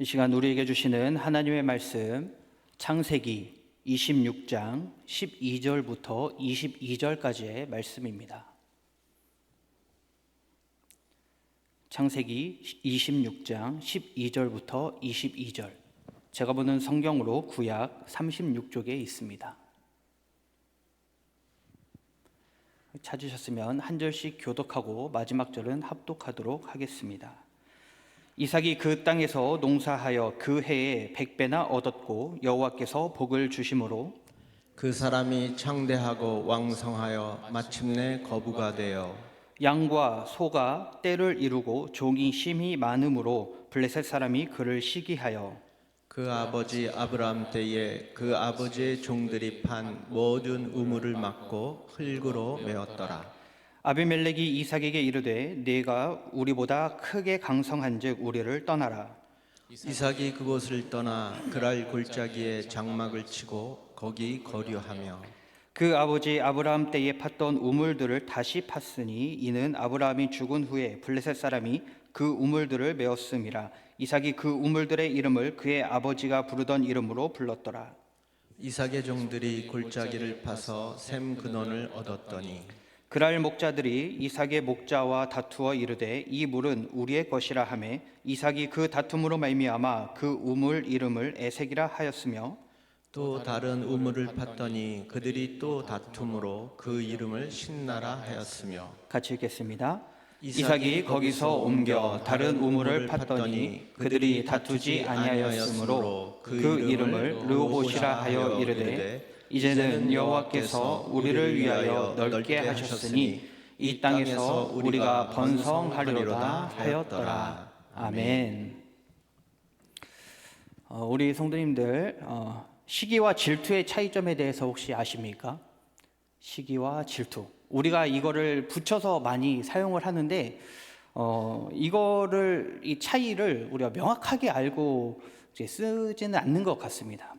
이 시간 우리에게 주시는 하나님의 말씀 창세기 26장 12절부터 22절까지의 말씀입니다. 창세기 26장 12절부터 22절, 제가 보는 성경으로 구약 36쪽에 있습니다. 찾으셨으면 한 절씩 교독하고 마지막 절은 합독하도록 하겠습니다. 이삭이 그 땅에서 농사하여 그 해에 100배나 얻었고 여호와께서 복을 주심으로 그 사람이 창대하고 왕성하여 마침내 거부가 되어 양과 소가 떼를 이루고 종이 심히 많음으로 블레셋 사람이 그를 시기하여 그 아버지 아브라함 때에 그 아버지의 종들이 판 모든 우물을 막고 흙으로 메웠더라. 아비멜렉이 이삭에게 이르되 네가 우리보다 크게 강성한즉 우리를 떠나라. 이삭이 그곳을 떠나 그랄 골짜기에 장막을 치고 거기 거류하며 그 아버지 아브라함 때에 팠던 우물들을 다시 팠으니 이는 아브라함이 죽은 후에 블레셋 사람이 그 우물들을 메었음이라. 이삭이 그 우물들의 이름을 그의 아버지가 부르던 이름으로 불렀더라. 이삭의 종들이 골짜기를 파서 샘 근원을 얻었더니 그랄 목자들이 이삭의 목자와 다투어 이르되 이 물은 우리의 것이라 하매 이삭이 그 다툼으로 말미암아 그 우물 이름을 에색이라 하였으며 또 다른 우물을 팠더니 그들이 또 다툼으로 그 이름을 신나라 하였으며. 같이 읽겠습니다. 이삭이 거기서 옮겨 다른 우물을 팠더니 그들이 다투지 아니하였으므로 그 이름을 르호봇이라 하여 이르되 이제는 여호와께서 우리를 위하여 넓게 하셨으니 이 땅에서 우리가 번성하리로다 하였더라. 아멘. 우리 성도님들, 시기와 질투의 차이점에 대해서 혹시 아십니까? 시기와 질투. 우리가 이거를 붙여서 많이 사용을 하는데, 이 차이를 우리가 명확하게 알고 쓰지는 않는 것 같습니다.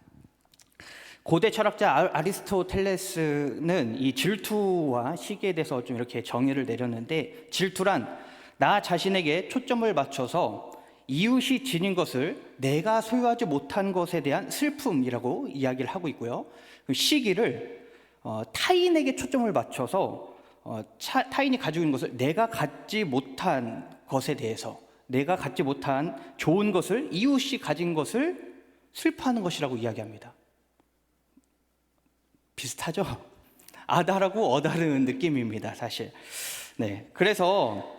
고대 철학자 아리스토텔레스는 이 질투와 시기에 대해서 좀 이렇게 정의를 내렸는데, 질투란 나 자신에게 초점을 맞춰서 이웃이 지닌 것을 내가 소유하지 못한 것에 대한 슬픔이라고 이야기를 하고 있고요. 시기를 타인에게 초점을 맞춰서 타인이 가지고 있는 것을 내가 갖지 못한 것에 대해서, 내가 갖지 못한 좋은 것을 이웃이 가진 것을 슬퍼하는 것이라고 이야기합니다. 비슷하죠? 아다르고 어다른 느낌입니다, 사실. 네, 그래서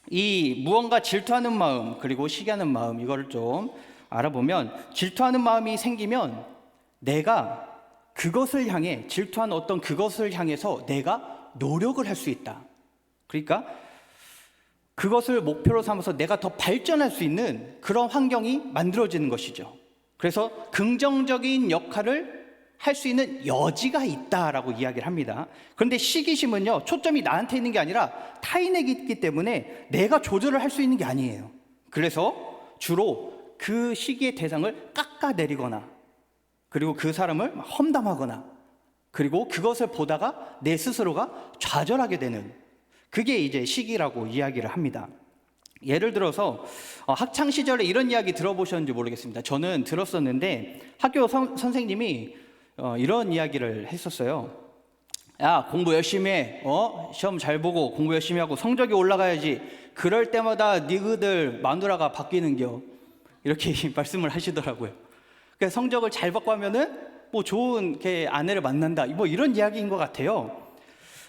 이 무언가 질투하는 마음 그리고 시기하는 마음, 이거를 좀 알아보면, 질투하는 마음이 생기면 내가 그것을 향해, 질투하는 어떤 그것을 향해서 내가 노력을 할 수 있다. 그러니까 그것을 목표로 삼아서 내가 더 발전할 수 있는 그런 환경이 만들어지는 것이죠. 그래서 긍정적인 역할을 할 수 있는 여지가 있다라고 이야기를 합니다. 그런데 시기심은요, 초점이 나한테 있는 게 아니라 타인에게 있기 때문에 내가 조절을 할 수 있는 게 아니에요. 그래서 주로 그 시기의 대상을 깎아내리거나, 그리고 그 사람을 험담하거나, 그리고 그것을 보다가 내 스스로가 좌절하게 되는, 그게 이제 시기라고 이야기를 합니다. 예를 들어서 학창 시절에 이런 이야기 들어보셨는지 모르겠습니다. 저는 들었었는데, 학교 선생님이 이런 이야기를 했었어요. 야, 공부 열심히 해. 시험 잘 보고 공부 열심히 하고 성적이 올라가야지. 그럴 때마다 니그들 마누라가 바뀌는겨. 이렇게 말씀을 하시더라고요. 그러니까 성적을 잘 받고 하면은 뭐 좋은 아내를 만난다, 뭐 이런 이야기인 것 같아요.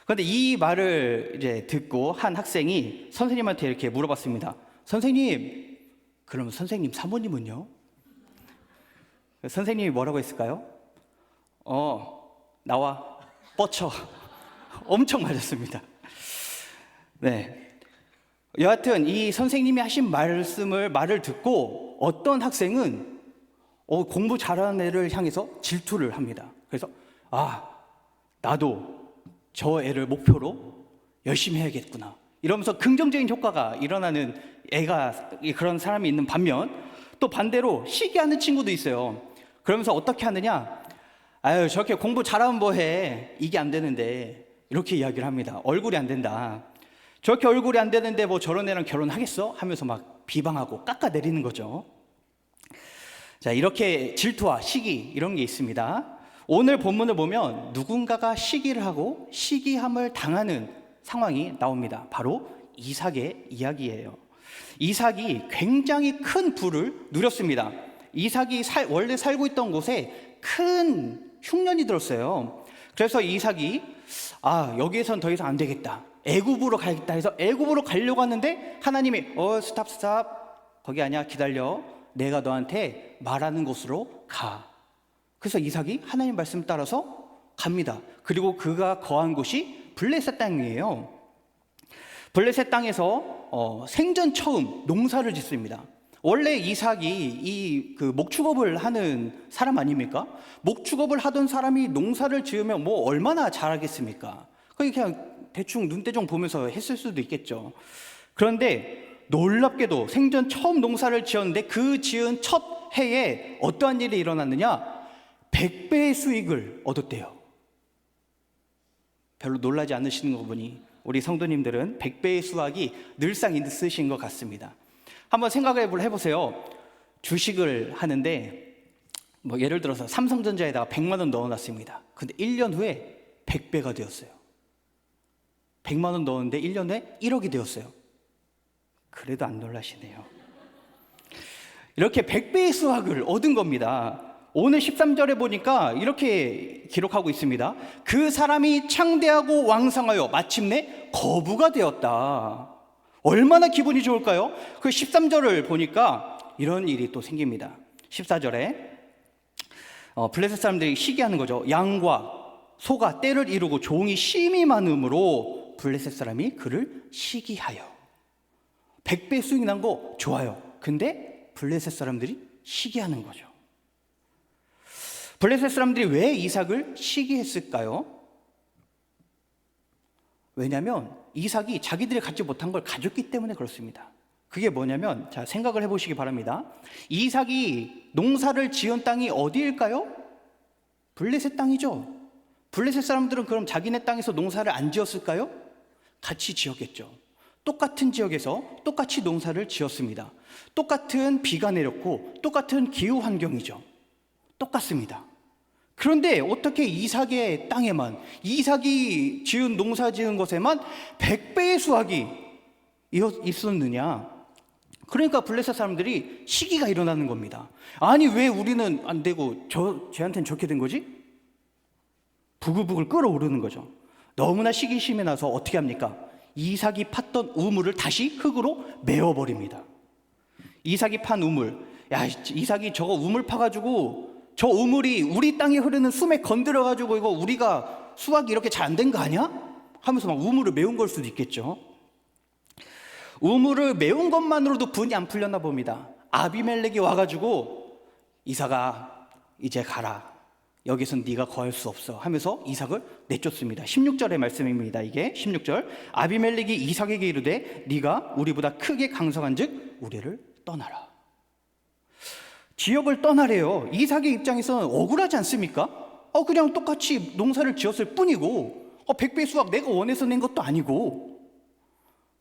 그런데 이 말을 이제 듣고 한 학생이 선생님한테 이렇게 물어봤습니다. 선생님, 그럼 선생님 사모님은요? 선생님이 뭐라고 했을까요? 나와 뻗쳐. 엄청 맞았습니다. 네. 여하튼 이 선생님이 하신 말을 듣고 어떤 학생은 공부 잘하는 애를 향해서 질투를 합니다. 그래서 나도 저 애를 목표로 열심히 해야겠구나, 이러면서 긍정적인 효과가 일어나는 그런 사람이 있는 반면, 또 반대로 시기하는 친구도 있어요. 그러면서 어떻게 하느냐, 아유, 저렇게 공부 잘하면 뭐해, 이게 안 되는데, 이렇게 이야기를 합니다. 얼굴이 안 된다. 저렇게 얼굴이 안 되는데 뭐 저런 애랑 결혼하겠어? 하면서 막 비방하고 깎아내리는 거죠. 자, 이렇게 질투와 시기 이런 게 있습니다. 오늘 본문을 보면 누군가가 시기를 하고 시기함을 당하는 상황이 나옵니다. 바로 이삭의 이야기예요. 이삭이 굉장히 큰 부를 누렸습니다. 이삭이 원래 살고 있던 곳에 큰 흉년이 들었어요. 그래서 이삭이 여기에선 더 이상 안 되겠다, 애굽으로 가야겠다 해서 애굽으로 가려고 하는데 하나님이 스탑, 거기 아니야, 기다려, 내가 너한테 말하는 곳으로 가. 그래서 이삭이 하나님 말씀 따라서 갑니다. 그리고 그가 거한 곳이 블레셋 땅이에요. 블레셋 땅에서 생전 처음 농사를 짓습니다. 원래 이삭이 그 목축업을 하는 사람 아닙니까? 목축업을 하던 사람이 농사를 지으면 뭐 얼마나 잘하겠습니까? 그냥 대충 눈대중 보면서 했을 수도 있겠죠. 그런데 놀랍게도 생전 처음 농사를 지었는데 그 지은 첫 해에 어떠한 일이 일어났느냐? 100배의 수익을 얻었대요. 별로 놀라지 않으시는 거 보니 우리 성도님들은 100배의 수확이 늘상 있으신 것 같습니다. 한번 생각을 해보세요. 주식을 하는데 뭐 예를 들어서 삼성전자에다가 100만 원 넣어놨습니다. 근데 1년 후에 100배가 되었어요. 100만 원 넣었는데 1년 후에 1억이 되었어요. 그래도 안 놀라시네요. 이렇게 100배의 수확을 얻은 겁니다. 오늘 13절에 보니까 이렇게 기록하고 있습니다. 그 사람이 창대하고 왕성하여 마침내 거부가 되었다. 얼마나 기분이 좋을까요? 그 13절을 보니까 이런 일이 또 생깁니다. 14절에 블레셋 사람들이 시기하는 거죠. 양과 소가 떼를 이루고 종이 심히 많음으로 블레셋 사람이 그를 시기하여. 100배 수익 난 거 좋아요. 근데 블레셋 사람들이 시기하는 거죠. 블레셋 사람들이 왜 이삭을 시기했을까요? 왜냐하면 이삭이 자기들이 갖지 못한 걸 가졌기 때문에 그렇습니다. 그게 뭐냐면, 자, 생각을 해보시기 바랍니다. 이삭이 농사를 지은 땅이 어디일까요? 블레셋 땅이죠. 블레셋 사람들은 그럼 자기네 땅에서 농사를 안 지었을까요? 같이 지었겠죠. 똑같은 지역에서 똑같이 농사를 지었습니다. 똑같은 비가 내렸고 똑같은 기후 환경이죠. 똑같습니다. 그런데 어떻게 이삭의 땅에만, 이삭이 지은 농사 지은 것에만 100배의 수확이 있었느냐? 그러니까 블레셋 사람들이 시기가 일어나는 겁니다. 아니, 왜 우리는 안 되고 쟤한테는 저렇게 된 거지? 부글부글 끓어오르는 거죠. 너무나 시기심이 나서 어떻게 합니까? 이삭이 팠던 우물을 다시 흙으로 메워버립니다. 이삭이 판 우물, 이삭이 저거 우물 파가지고 저 우물이 우리 땅에 흐르는 수맥 건드려가지고 이거 우리가 수확이 이렇게 잘 안 된 거 아니야? 하면서 막 우물을 메운 걸 수도 있겠죠. 우물을 메운 것만으로도 분이 안 풀렸나 봅니다. 아비멜렉이 와가지고 이삭아 이제 가라, 여기선 네가 거할 수 없어 하면서 이삭을 내쫓습니다. 16절의 말씀입니다. 이게 16절. 아비멜렉이 이삭에게 이르되 네가 우리보다 크게 강성한즉 우리를 떠나라. 지역을 떠나래요. 이삭의 입장에서는 억울하지 않습니까? 그냥 똑같이 농사를 지었을 뿐이고 100배 수확 내가 원해서 낸 것도 아니고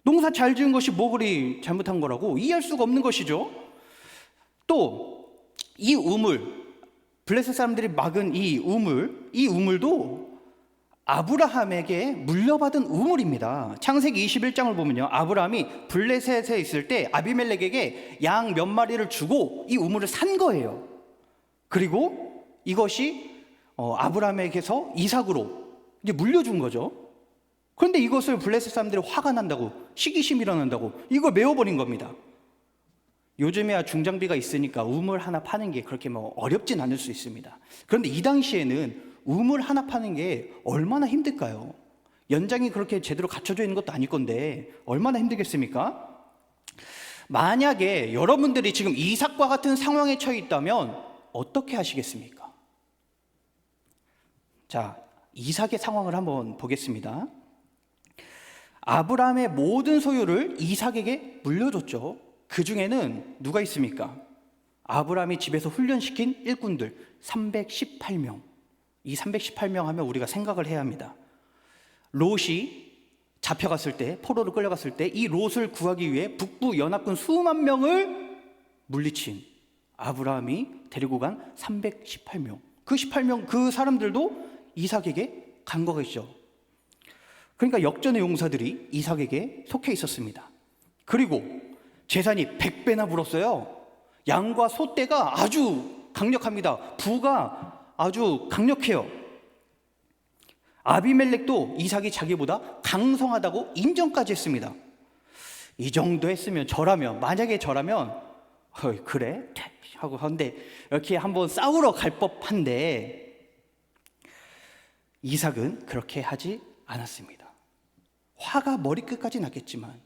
농사 잘 지은 것이 뭐 그리 잘못한 거라고 이해할 수가 없는 것이죠. 또 이 우물, 블레셋 사람들이 막은 이 우물도 아브라함에게 물려받은 우물입니다. 창세기 21장을 보면요, 아브라함이 블레셋에 있을 때 아비멜렉에게 양 몇 마리를 주고 이 우물을 산 거예요. 그리고 이것이 아브라함에게서 이삭으로 이제 물려준 거죠. 그런데 이것을 블레셋 사람들이 화가 난다고, 시기심이 일어난다고 이걸 메워버린 겁니다. 요즘에야 중장비가 있으니까 우물 하나 파는 게 그렇게 뭐 어렵진 않을 수 있습니다. 그런데 이 당시에는 우물 하나 파는 게 얼마나 힘들까요? 연장이 그렇게 제대로 갖춰져 있는 것도 아닐 건데 얼마나 힘들겠습니까? 만약에 여러분들이 지금 이삭과 같은 상황에 처해 있다면 어떻게 하시겠습니까? 자, 이삭의 상황을 한번 보겠습니다. 아브라함의 모든 소유를 이삭에게 물려줬죠. 그 중에는 누가 있습니까? 아브라함이 집에서 훈련시킨 일꾼들 318명. 이 318명 하면 우리가 생각을 해야 합니다. 롯이 잡혀갔을 때, 포로로 끌려갔을 때 이 롯을 구하기 위해 북부 연합군 수만 명을 물리친 아브라함이 데리고 간 318명. 그 18명 그 사람들도 이삭에게 간 거겠죠. 그러니까 역전의 용사들이 이삭에게 속해 있었습니다. 그리고 재산이 100배나 불었어요. 양과 소떼가 아주 강력합니다. 부가 아주 강력해요. 아비멜렉도 이삭이 자기보다 강성하다고 인정까지 했습니다. 이 정도 했으면 만약에 저라면 그래? 하고 하는데 이렇게 한번 싸우러 갈 법한데 이삭은 그렇게 하지 않았습니다. 화가 머리끝까지 났겠지만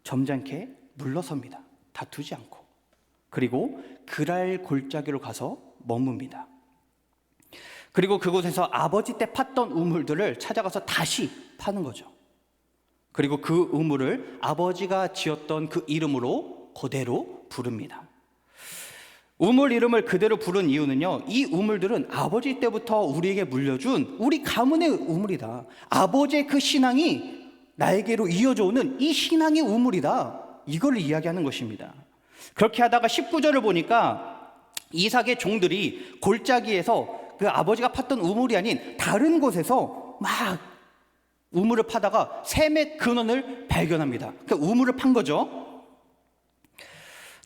점잖게 물러섭니다. 다투지 않고. 그리고 그랄 골짜기로 가서 머뭅니다. 그리고 그곳에서 아버지 때 팠던 우물들을 찾아가서 다시 파는 거죠. 그리고 그 우물을 아버지가 지었던 그 이름으로 그대로 부릅니다. 우물 이름을 그대로 부른 이유는요, 이 우물들은 아버지 때부터 우리에게 물려준 우리 가문의 우물이다. 아버지의 그 신앙이 나에게로 이어져 오는 이 신앙의 우물이다. 이걸 이야기하는 것입니다. 그렇게 하다가 19절을 보니까 이삭의 종들이 골짜기에서 그 아버지가 팠던 우물이 아닌 다른 곳에서 막 우물을 파다가 샘의 근원을 발견합니다. 그러니까 우물을 판 거죠.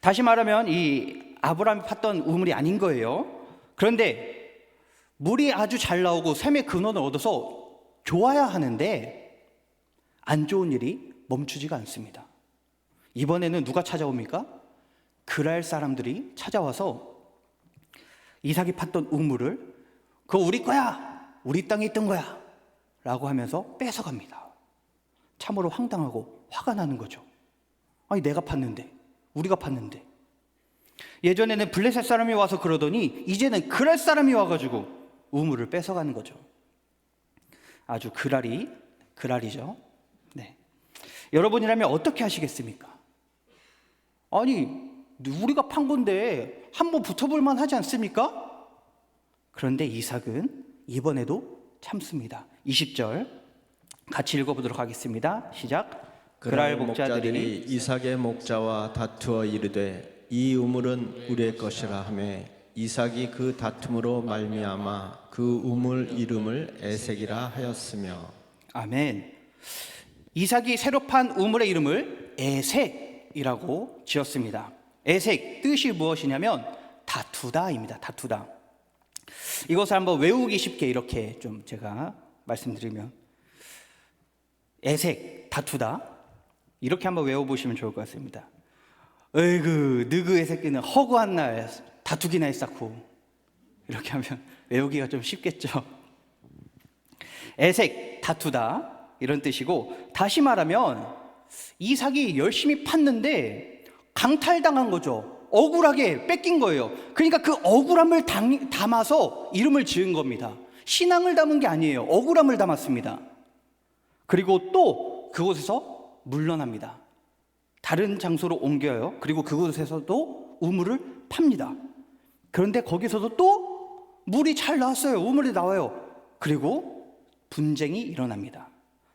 다시 말하면 이 아브라함이 팠던 우물이 아닌 거예요. 그런데 물이 아주 잘 나오고 샘의 근원을 얻어서 좋아야 하는데 안 좋은 일이 멈추지가 않습니다. 이번에는 누가 찾아옵니까? 그랄 사람들이 찾아와서 이삭이 팠던 우물을 그거 우리 거야, 우리 땅에 있던 거야 라고 하면서 뺏어갑니다. 참으로 황당하고 화가 나는 거죠. 아니 내가 팠는데, 우리가 팠는데. 예전에는 블레셋 사람이 와서 그러더니 이제는 그랄 사람이 와가지고 우물을 뺏어가는 거죠. 아주 그랄이죠. 네. 여러분이라면 어떻게 하시겠습니까? 아니 우리가 판 건데 한번 붙어볼 만하지 않습니까? 그런데 이삭은 이번에도 참습니다. 20절 같이 읽어보도록 하겠습니다. 시작. 그랄 목자들이 이삭의 목자와 다투어 이르되 이 우물은 우리의 것이라 하며 이삭이 그 다툼으로 말미암아 그 우물 이름을 에색이라 하였으며. 아멘. 이삭이 새로 판 우물의 이름을 에색이라고 지었습니다. 에색 뜻이 무엇이냐면 다투다입니다. 다투다. 이것을 한번 외우기 쉽게 이렇게 좀 제가 말씀드리면 에색, 다투다 이렇게 한번 외워보시면 좋을 것 같습니다. 어이구 느그의 새끼는 허구한 날 다투기나 했었고 이렇게 하면 외우기가 좀 쉽겠죠. 에색, 다투다 이런 뜻이고 다시 말하면 이삭이 열심히 팠는데 강탈당한 거죠. 억울하게 뺏긴 거예요. 그러니까 그 억울함을 담아서 이름을 지은 겁니다. 신앙을 담은 게 아니에요. 억울함을 담았습니다. 그리고 또 그곳에서 물러납니다. 다른 장소로 옮겨요. 그리고 그곳에서도 우물을 팝니다. 그런데 거기서도 또 물이 잘 나왔어요. 우물이 나와요. 그리고 분쟁이 일어납니다.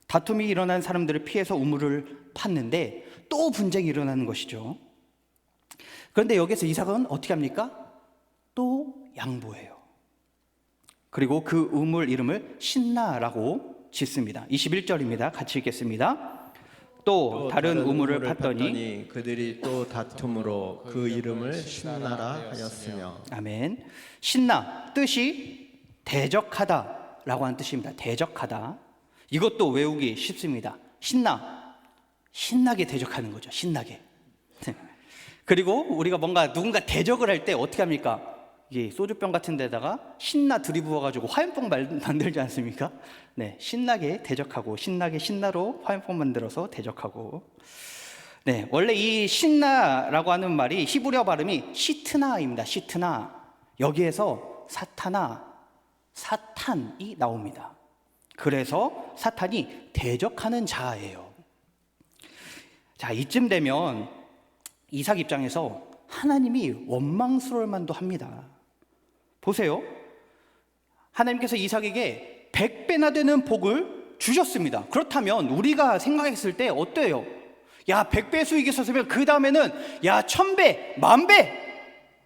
다툼이 일어난 사람들을 피해서 우물을 팠는데 또 분쟁이 일어나는 것이죠. 그런데 여기서 이삭은 어떻게 합니까? 또 양보해요. 그리고 그 우물 이름을 신나라고 짓습니다. 21절입니다. 같이 읽겠습니다. 또 다른 우물을 팠더니 그들이 또 다툼으로 그 이름을 신나라 하였으며. 아멘. 신나 뜻이 대적하다라고 하는 뜻입니다. 대적하다. 이것도 외우기 쉽습니다. 신나게 대적하는 거죠. 신나게. 그리고 우리가 뭔가 누군가 대적을 할 때 어떻게 합니까? 이게 소주병 같은 데다가 신나 들이부어가지고 화염병 만들지 않습니까? 네, 신나게 대적하고 신나로 화염병 만들어서 대적하고. 네, 원래 이 신나라고 하는 말이 히브리어 발음이 시트나입니다. 시트나. 여기에서 사탄이 나옵니다. 그래서 사탄이 대적하는 자예요. 자, 이쯤 되면 이삭 입장에서 하나님이 원망스러울 만도 합니다. 보세요. 하나님께서 이삭에게 100배나 되는 복을 주셨습니다. 그렇다면 우리가 생각했을 때 어때요? 야, 100배 수익이 있었으면 그 다음에는 야, 1000배, 10,000배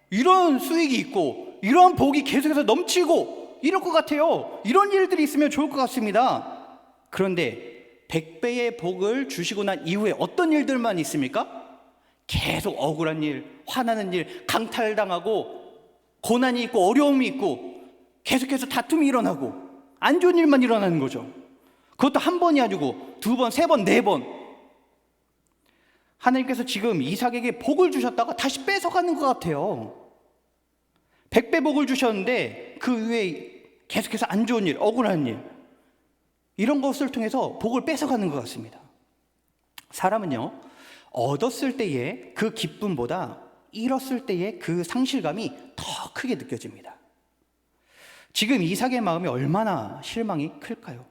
이런 수익이 있고 이런 복이 계속해서 넘치고 이럴 것 같아요. 이런 일들이 있으면 좋을 것 같습니다. 그런데 100배의 복을 주시고 난 이후에 어떤 일들만 있습니까? 계속 억울한 일, 화나는 일, 강탈당하고 고난이 있고 어려움이 있고 계속해서 다툼이 일어나고 안 좋은 일만 일어나는 거죠. 그것도 한 번이 아니고 두 번, 세 번, 네 번. 하나님께서 지금 이삭에게 복을 주셨다가 다시 뺏어가는 것 같아요. 100배 복을 주셨는데 그 이후에 계속해서 안 좋은 일, 억울한 일, 이런 것을 통해서 복을 뺏어가는 것 같습니다. 사람은요, 얻었을 때의 그 기쁨보다 잃었을 때의 그 상실감이 더 크게 느껴집니다. 지금 이삭의 마음이 얼마나 실망이 클까요?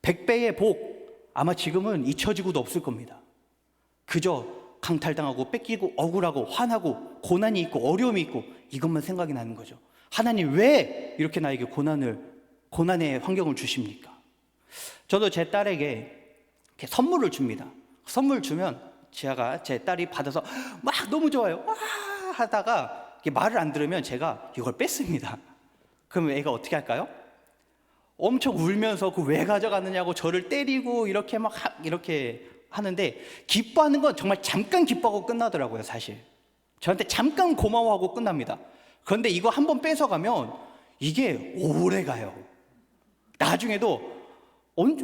100배의 복, 아마 지금은 잊혀지고도 없을 겁니다. 그저 강탈당하고 뺏기고 억울하고 화나고 고난이 있고 어려움이 있고 이것만 생각이 나는 거죠. 하나님 왜 이렇게 나에게 고난의 환경을 주십니까? 저도 제 딸에게 이렇게 선물을 줍니다. 선물 주면 제가 제 딸이 받아서 막 너무 좋아요 와 하다가 말을 안 들으면 제가 이걸 뺐습니다. 그러면 애가 어떻게 할까요? 엄청 울면서 그 왜 가져갔느냐고 저를 때리고 이렇게 이렇게 하는데, 기뻐하는 건 정말 잠깐 기뻐하고 끝나더라고요. 사실 저한테 잠깐 고마워하고 끝납니다. 그런데 이거 한번 뺏어가면 이게 오래 가요. 나중에도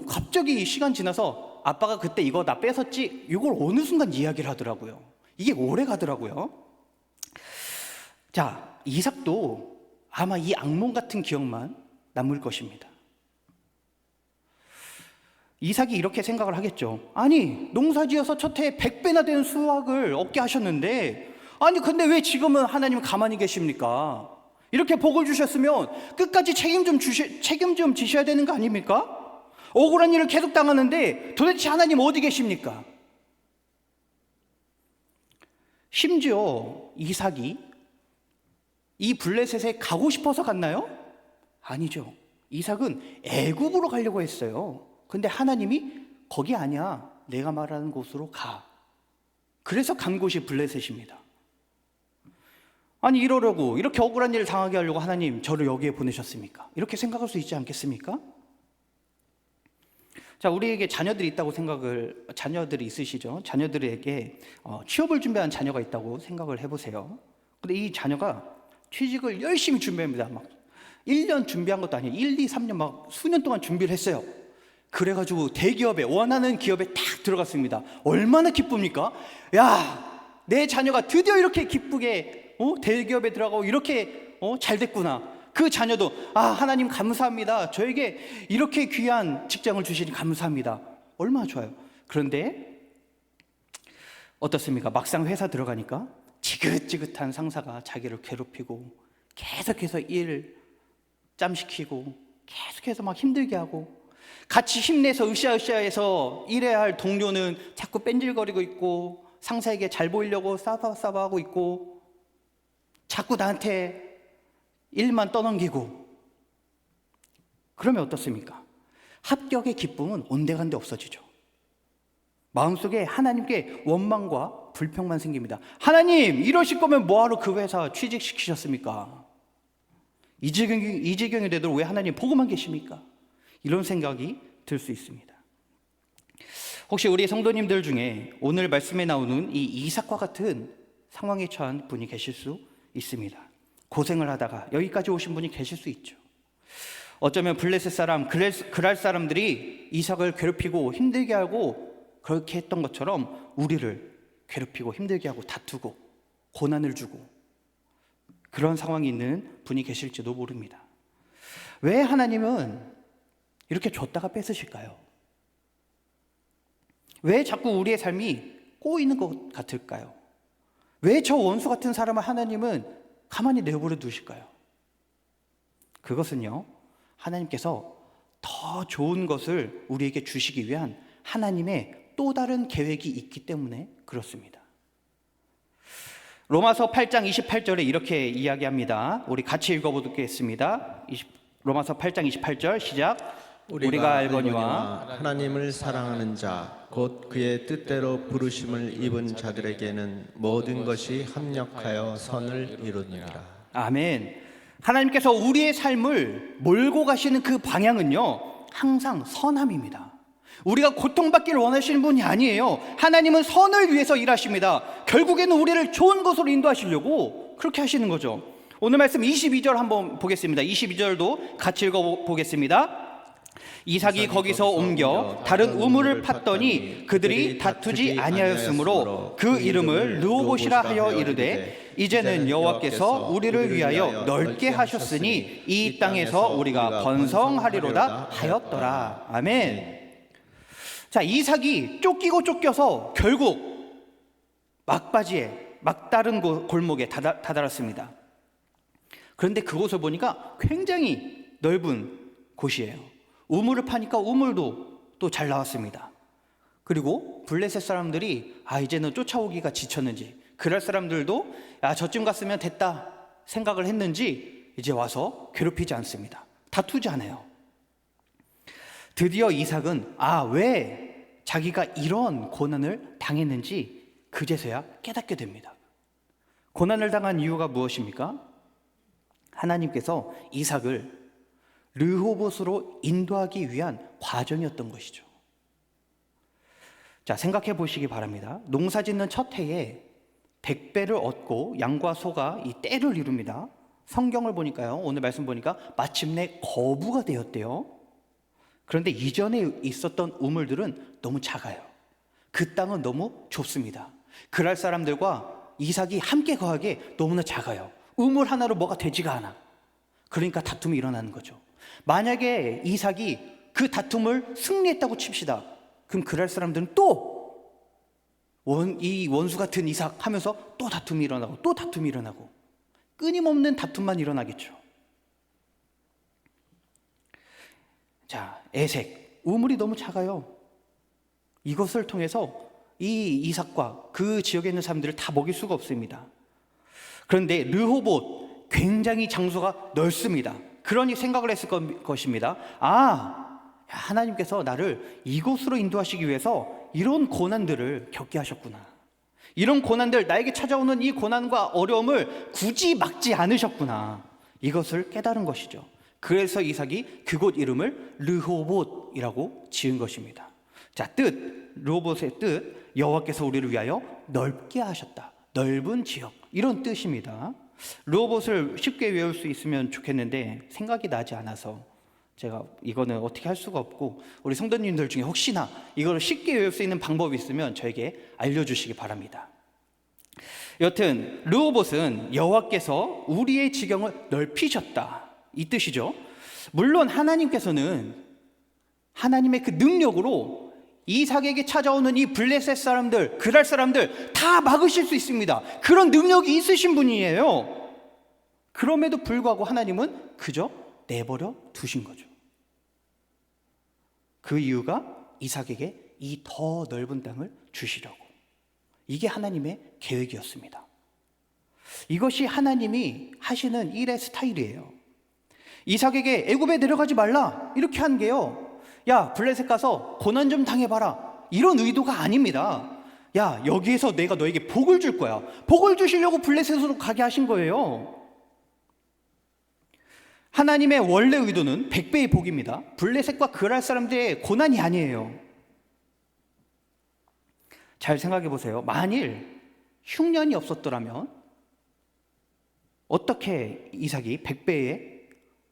갑자기 시간 지나서 아빠가 그때 이거 나 뺏었지, 이걸 어느 순간 이야기를 하더라고요. 이게 오래 가더라고요. 자, 이삭도 아마 이 악몽 같은 기억만 남을 것입니다. 이삭이 이렇게 생각을 하겠죠. 아니, 농사지어서 첫 해에 100배나 되는 수확을 얻게 하셨는데, 아니 근데 왜 지금은 하나님 가만히 계십니까? 이렇게 복을 주셨으면 끝까지 책임 좀 지셔야 되는 거 아닙니까? 억울한 일을 계속 당하는데 도대체 하나님 어디 계십니까? 심지어 이삭이 이 블레셋에 가고 싶어서 갔나요? 아니죠. 이삭은 애굽으로 가려고 했어요. 근데 하나님이 거기 아니야, 내가 말하는 곳으로 가. 그래서 간 곳이 블레셋입니다. 아니 이러려고, 이렇게 억울한 일을 당하게 하려고 하나님 저를 여기에 보내셨습니까? 이렇게 생각할 수 있지 않겠습니까? 자, 우리에게 자녀들이 있으시죠? 자녀들에게 취업을 준비한 자녀가 있다고 생각을 해보세요. 근데 이 자녀가 취직을 열심히 준비합니다. 막 1년 준비한 것도 아니에요. 1, 2, 3년 막 수년 동안 준비를 했어요. 그래가지고 대기업에, 원하는 기업에 딱 들어갔습니다. 얼마나 기쁩니까? 야, 내 자녀가 드디어 이렇게 기쁘게 대기업에 들어가고 이렇게 잘 됐구나. 그 자녀도 하나님 감사합니다. 저에게 이렇게 귀한 직장을 주시니 감사합니다. 얼마나 좋아요. 그런데 어떻습니까? 막상 회사 들어가니까 지긋지긋한 상사가 자기를 괴롭히고 계속해서 일 짬시키고 계속해서 막 힘들게 하고, 같이 힘내서 으쌰으쌰해서 일해야 할 동료는 자꾸 뺀질거리고 있고 상사에게 잘 보이려고 싸바싸바하고 있고 자꾸 나한테 일만 떠넘기고, 그러면 어떻습니까? 합격의 기쁨은 온데간데 없어지죠. 마음속에 하나님께 원망과 불평만 생깁니다. 하나님, 이러실 거면 뭐하러 그 회사 취직시키셨습니까? 이 지경이 되도록 왜 하나님 보고만 계십니까? 이런 생각이 들 수 있습니다. 혹시 우리 성도님들 중에 오늘 말씀에 나오는 이 이삭과 같은 상황에 처한 분이 계실 수 있습니다. 고생을 하다가 여기까지 오신 분이 계실 수 있죠. 어쩌면 블레셋 사람, 그랄 사람들이 이삭을 괴롭히고 힘들게 하고 그렇게 했던 것처럼 우리를 괴롭히고 힘들게 하고 다투고 고난을 주고 그런 상황이 있는 분이 계실지도 모릅니다. 왜 하나님은 이렇게 줬다가 뺏으실까요? 왜 자꾸 우리의 삶이 꼬이는 것 같을까요? 왜 저 원수 같은 사람을 하나님은 가만히 내버려 두실까요? 그것은요, 하나님께서 더 좋은 것을 우리에게 주시기 위한 하나님의 또 다른 계획이 있기 때문에 그렇습니다. 로마서 8장 28절에 이렇게 이야기합니다. 우리 같이 읽어보겠습니다. 로마서 8장 28절 시작. 우리가 알거니와 하나님을 사랑하는 자, 곧 그의 뜻대로 부르심을 입은 자들에게는 모든 것이 합력하여 선을 이루느니라. 아멘. 하나님께서 우리의 삶을 몰고 가시는 그 방향은요, 항상 선함입니다. 우리가 고통받기를 원하시는 분이 아니에요. 하나님은 선을 위해서 일하십니다. 결국에는 우리를 좋은 것으로 인도하시려고 그렇게 하시는 거죠. 오늘 말씀 22절 한번 보겠습니다. 22절도 같이 읽어보겠습니다. 이삭이 거기서 옮겨 다른 우물을 팠더니 그들이 다투지 아니하였으므로 그 이름을 르호봇이라 하여 이르되 이제는 여호와께서 우리를 위하여 넓게 하셨으니 이 땅에서 우리가 번성하리로다 하였더라. 아멘. 자, 이삭이 쫓기고 쫓겨서 결국 막바지에 막다른 골목에 다다랐습니다. 그런데 그곳을 보니까 굉장히 넓은 곳이에요. 우물을 파니까 우물도 또 잘 나왔습니다. 그리고 블레셋 사람들이 이제는 쫓아오기가 지쳤는지, 그럴 사람들도 저쯤 갔으면 됐다 생각을 했는지 이제 와서 괴롭히지 않습니다. 다투지 않아요. 드디어 이삭은 왜 자기가 이런 고난을 당했는지 그제서야 깨닫게 됩니다. 고난을 당한 이유가 무엇입니까? 하나님께서 이삭을 르호봇으로 인도하기 위한 과정이었던 것이죠. 자, 생각해 보시기 바랍니다. 농사 짓는 첫 해에 100배를 얻고 양과 소가 이 때를 이룹니다. 성경을 보니까요, 오늘 말씀 보니까 마침내 거부가 되었대요. 그런데 이전에 있었던 우물들은 너무 작아요. 그 땅은 너무 좁습니다. 그랄 사람들과 이삭이 함께 거하기에 너무나 작아요. 우물 하나로 뭐가 되지가 않아. 그러니까 다툼이 일어나는 거죠. 만약에 이삭이 그 다툼을 승리했다고 칩시다. 그럼 그럴 사람들은 또 이 원수 같은 이삭 하면서 또 다툼이 일어나고 또 다툼이 일어나고 끊임없는 다툼만 일어나겠죠. 자, 에색, 우물이 너무 작아요. 이것을 통해서 이 이삭과 그 지역에 있는 사람들을 다 먹일 수가 없습니다. 그런데 르호봇, 굉장히 장소가 넓습니다. 그러니 생각을 했을 것입니다. 하나님께서 나를 이곳으로 인도하시기 위해서 이런 고난들을 겪게 하셨구나. 이런 고난들, 나에게 찾아오는 이 고난과 어려움을 굳이 막지 않으셨구나. 이것을 깨달은 것이죠. 그래서 이삭이 그곳 이름을 르호봇이라고 지은 것입니다. 자, 르호봇의 뜻, 여호와께서 우리를 위하여 넓게 하셨다. 넓은 지역, 이런 뜻입니다. 르호봇을 쉽게 외울 수 있으면 좋겠는데 생각이 나지 않아서 제가 이거는 어떻게 할 수가 없고, 우리 성도님들 중에 혹시나 이걸 쉽게 외울 수 있는 방법이 있으면 저에게 알려주시기 바랍니다. 여튼 르호봇은 여호와께서 우리의 지경을 넓히셨다, 이 뜻이죠. 물론 하나님께서는 하나님의 그 능력으로 이삭에게 찾아오는 이 블레셋 사람들, 그랄 사람들 다 막으실 수 있습니다. 그런 능력이 있으신 분이에요. 그럼에도 불구하고 하나님은 그저 내버려 두신 거죠. 그 이유가 이삭에게 이 더 넓은 땅을 주시려고. 이게 하나님의 계획이었습니다. 이것이 하나님이 하시는 일의 스타일이에요. 이삭에게 애굽에 내려가지 말라 이렇게 한 게요, 야, 블레셋 가서 고난 좀 당해봐라, 이런 의도가 아닙니다. 야, 여기에서 내가 너에게 복을 줄 거야. 복을 주시려고 블레셋으로 가게 하신 거예요. 하나님의 원래 의도는 100배의 복입니다. 블레셋과 그랄 사람들의 고난이 아니에요. 잘 생각해 보세요. 만일 흉년이 없었더라면 어떻게 이삭이 100배의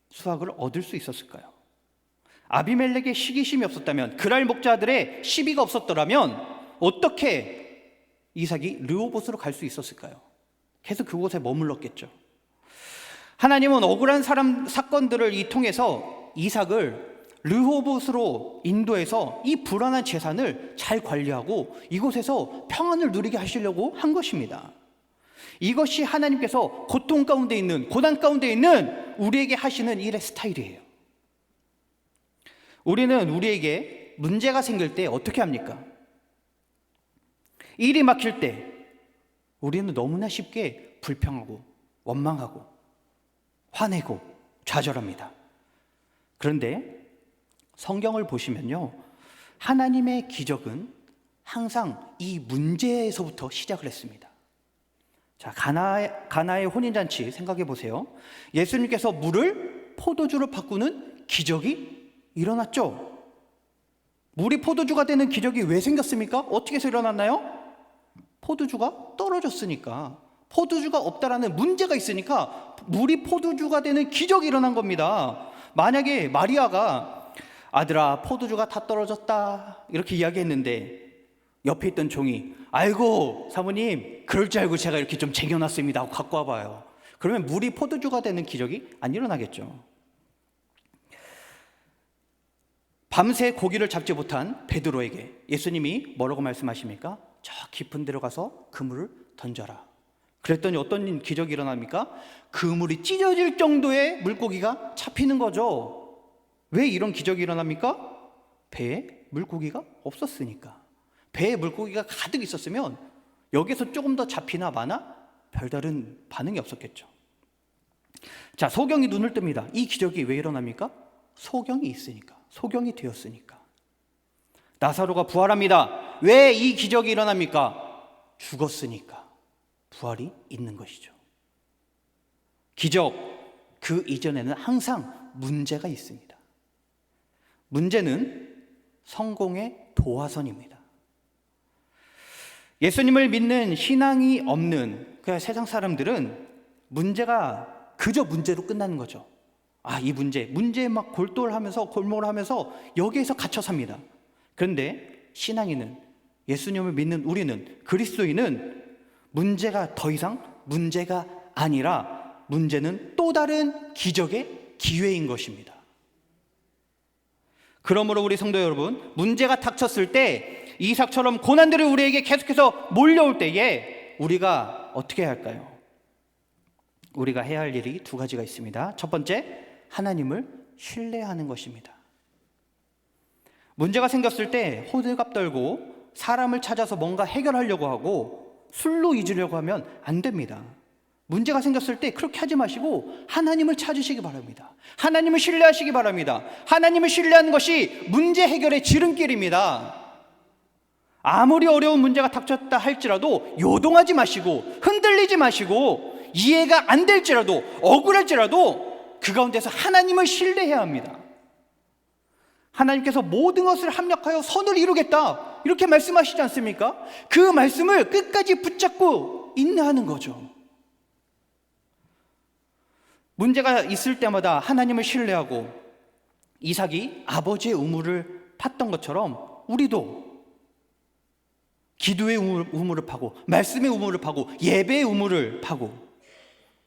수확을 얻을 수 있었을까요? 아비멜렉의 시기심이 없었다면, 그랄 목자들의 시비가 없었더라면 어떻게 이삭이 르호봇으로 갈 수 있었을까요? 계속 그곳에 머물렀겠죠. 하나님은 억울한 사건들을 통해서 이삭을 르호봇으로 인도해서 이 불안한 재산을 잘 관리하고 이곳에서 평안을 누리게 하시려고 한 것입니다. 이것이 하나님께서 고통 가운데 있는, 고난 가운데 있는 우리에게 하시는 일의 스타일이에요. 우리는 우리에게 문제가 생길 때 어떻게 합니까? 일이 막힐 때 우리는 너무나 쉽게 불평하고 원망하고 화내고 좌절합니다. 그런데 성경을 보시면요, 하나님의 기적은 항상 이 문제에서부터 시작을 했습니다. 자, 가나의 혼인잔치 생각해 보세요. 예수님께서 물을 포도주로 바꾸는 기적이 일어났죠. 물이 포도주가 되는 기적이 왜 생겼습니까? 어떻게 해서 일어났나요? 포도주가 떨어졌으니까, 포도주가 없다라는 문제가 있으니까 물이 포도주가 되는 기적이 일어난 겁니다. 만약에 마리아가 아들아 포도주가 다 떨어졌다 이렇게 이야기했는데 옆에 있던 종이 아이고 사모님 그럴 줄 알고 제가 이렇게 좀 쟁여놨습니다 하고 갖고 와봐요. 그러면 물이 포도주가 되는 기적이 안 일어나겠죠. 밤새 고기를 잡지 못한 베드로에게 예수님이 뭐라고 말씀하십니까? 저 깊은 데로 가서 그물을 던져라. 그랬더니 어떤 기적이 일어납니까? 그물이 찢어질 정도의 물고기가 잡히는 거죠. 왜 이런 기적이 일어납니까? 배에 물고기가 없었으니까. 배에 물고기가 가득 있었으면 여기서 조금 더 잡히나 마나 별다른 반응이 없었겠죠. 자, 소경이 눈을 뜹니다. 이 기적이 왜 일어납니까? 소경이 있으니까, 소경이 되었으니까. 나사로가 부활합니다. 왜 이 기적이 일어납니까? 죽었으니까 부활이 있는 것이죠. 기적, 그 이전에는 항상 문제가 있습니다. 문제는 성공의 도화선입니다. 예수님을 믿는 신앙이 없는 그 세상 사람들은 문제가 그저 문제로 끝나는 거죠. 아, 이 문제에 막 골몰을 하면서 여기에서 갇혀 삽니다. 그런데 신앙인은, 예수님을 믿는 우리는, 그리스도인은 문제가 더 이상 문제가 아니라 문제는 또 다른 기적의 기회인 것입니다. 그러므로 우리 성도 여러분, 문제가 닥쳤을 때 이삭처럼 고난들이 우리에게 계속해서 몰려올 때에 우리가 어떻게 해야 할까요? 우리가 해야 할 일이 두 가지가 있습니다. 첫 번째, 하나님을 신뢰하는 것입니다. 문제가 생겼을 때 호들갑 떨고 사람을 찾아서 뭔가 해결하려고 하고 술로 잊으려고 하면 안 됩니다. 문제가 생겼을 때 그렇게 하지 마시고 하나님을 찾으시기 바랍니다. 하나님을 신뢰하시기 바랍니다. 하나님을 신뢰하는 것이 문제 해결의 지름길입니다. 아무리 어려운 문제가 닥쳤다 할지라도 요동하지 마시고 흔들리지 마시고 이해가 안 될지라도 억울할지라도 그 가운데서 하나님을 신뢰해야 합니다. 하나님께서 모든 것을 합력하여 선을 이루겠다 이렇게 말씀하시지 않습니까? 그 말씀을 끝까지 붙잡고 인내하는 거죠. 문제가 있을 때마다 하나님을 신뢰하고 이삭이 아버지의 우물을 팠던 것처럼 우리도 기도의 우물을 파고 말씀의 우물을 파고 예배의 우물을 파고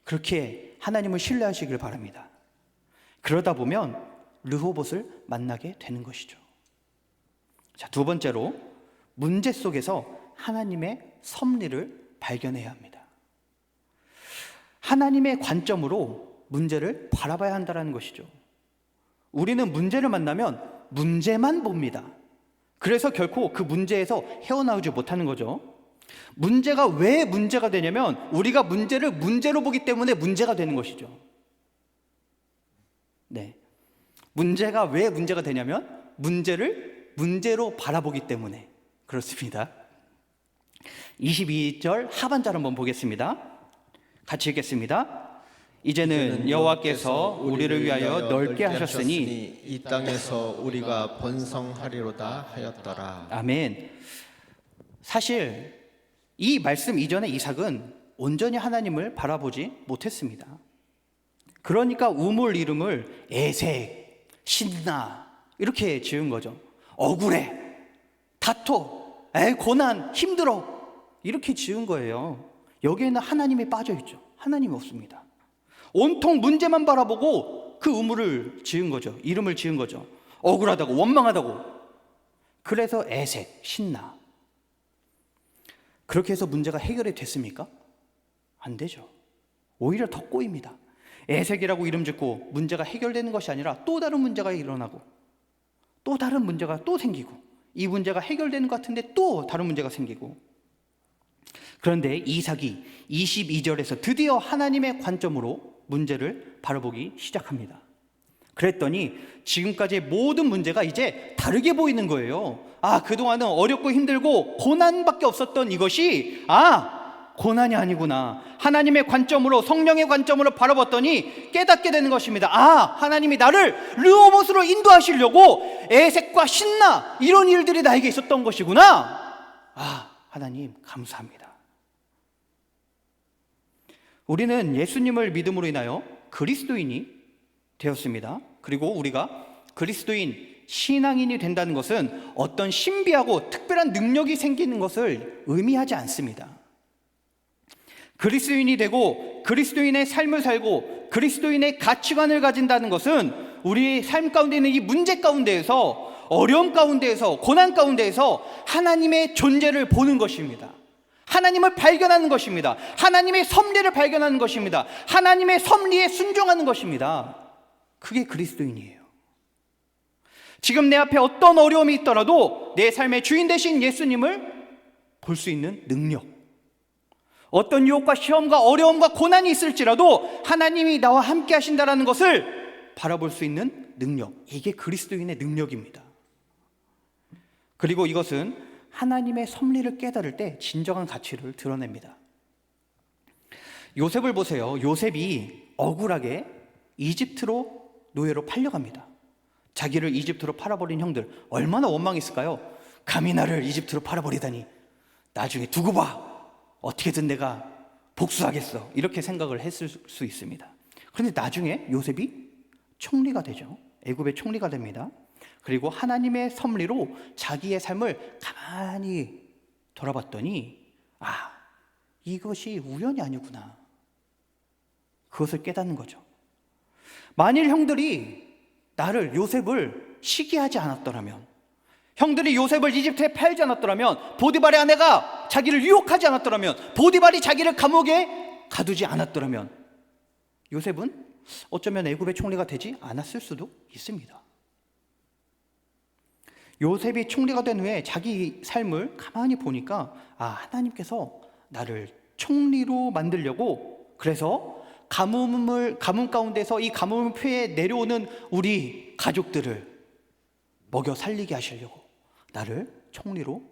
그렇게 하나님을 신뢰하시길 바랍니다. 그러다 보면 르호봇을 만나게 되는 것이죠. 자, 두 번째로 문제 속에서 하나님의 섭리를 발견해야 합니다. 하나님의 관점으로 문제를 바라봐야 한다는 것이죠. 우리는 문제를 만나면 문제만 봅니다. 그래서 결코 그 문제에서 헤어나오지 못하는 거죠. 문제가 왜 문제가 되냐면 우리가 문제를 문제로 보기 때문에 문제가 되는 것이죠. 네. 문제가 왜 문제가 되냐면 문제를 문제로 바라보기 때문에 그렇습니다. 22절 하반절 한번 보겠습니다. 같이 읽겠습니다. 이제는 여호와께서 우리를 위하여 넓게 하셨으니 이 땅에서 우리가 번성하리로다 하였더라. 아멘. 사실 이 말씀 이전에 이삭은 온전히 하나님을 바라보지 못했습니다. 그러니까 우물 이름을 에색, 신나 이렇게 지은 거죠. 억울해, 다퉈, 고난, 힘들어 이렇게 지은 거예요. 여기에는 하나님이 빠져 있죠. 하나님이 없습니다. 온통 문제만 바라보고 그 우물을 지은 거죠. 이름을 지은 거죠. 억울하다고, 원망하다고. 그래서 에색, 신나. 그렇게 해서 문제가 해결이 됐습니까? 안 되죠. 오히려 더 꼬입니다. 에색이라고 이름 짓고 문제가 해결되는 것이 아니라 또 다른 문제가 일어나고 또 다른 문제가 또 생기고 이 문제가 해결되는 것 같은데 또 다른 문제가 생기고. 그런데 이삭이 22절에서 드디어 하나님의 관점으로 문제를 바라보기 시작합니다. 그랬더니 지금까지의 모든 문제가 이제 다르게 보이는 거예요. 아, 그동안은 어렵고 힘들고 고난밖에 없었던 이것이 고난이 아니구나. 하나님의 관점으로, 성령의 관점으로 바라봤더니 깨닫게 되는 것입니다. 하나님이 나를 르호봇으로 인도하시려고 에색과 신나 이런 일들이 나에게 있었던 것이구나. 하나님 감사합니다. 우리는 예수님을 믿음으로 인하여 그리스도인이 되었습니다. 그리고 우리가 그리스도인, 신앙인이 된다는 것은 어떤 신비하고 특별한 능력이 생기는 것을 의미하지 않습니다. 그리스도인이 되고 그리스도인의 삶을 살고 그리스도인의 가치관을 가진다는 것은 우리의 삶 가운데 있는 이 문제 가운데에서, 어려움 가운데에서, 고난 가운데에서 하나님의 존재를 보는 것입니다. 하나님을 발견하는 것입니다. 하나님의 섭리를 발견하는 것입니다. 하나님의 섭리에 순종하는 것입니다. 그게 그리스도인이에요. 지금 내 앞에 어떤 어려움이 있더라도 내 삶의 주인 되신 예수님을 볼 수 있는 능력, 어떤 유혹과 시험과 어려움과 고난이 있을지라도 하나님이 나와 함께 하신다는 것을 바라볼 수 있는 능력, 이게 그리스도인의 능력입니다. 그리고 이것은 하나님의 섭리를 깨달을 때 진정한 가치를 드러냅니다. 요셉을 보세요. 요셉이 억울하게 이집트로 노예로 팔려갑니다. 자기를 이집트로 팔아버린 형들 얼마나 원망했을까요? 감히 나를 이집트로 팔아버리다니, 나중에 두고 봐, 어떻게든 내가 복수하겠어, 이렇게 생각을 했을 수 있습니다. 그런데 나중에 요셉이 총리가 되죠. 애굽의 총리가 됩니다. 그리고 하나님의 섭리로 자기의 삶을 가만히 돌아봤더니 이것이 우연이 아니구나, 그것을 깨닫는 거죠. 만일 형들이 요셉을 시기하지 않았더라면, 형들이 요셉을 이집트에 팔지 않았더라면, 보디발의 아내가 자기를 유혹하지 않았더라면, 보디발이 자기를 감옥에 가두지 않았더라면 요셉은 어쩌면 애굽의 총리가 되지 않았을 수도 있습니다. 요셉이 총리가 된 후에 자기 삶을 가만히 보니까 하나님께서 나를 총리로 만들려고, 그래서 가뭄 가운데서 이 가뭄을 피해 내려오는 우리 가족들을 먹여 살리게 하시려고 나를 총리로,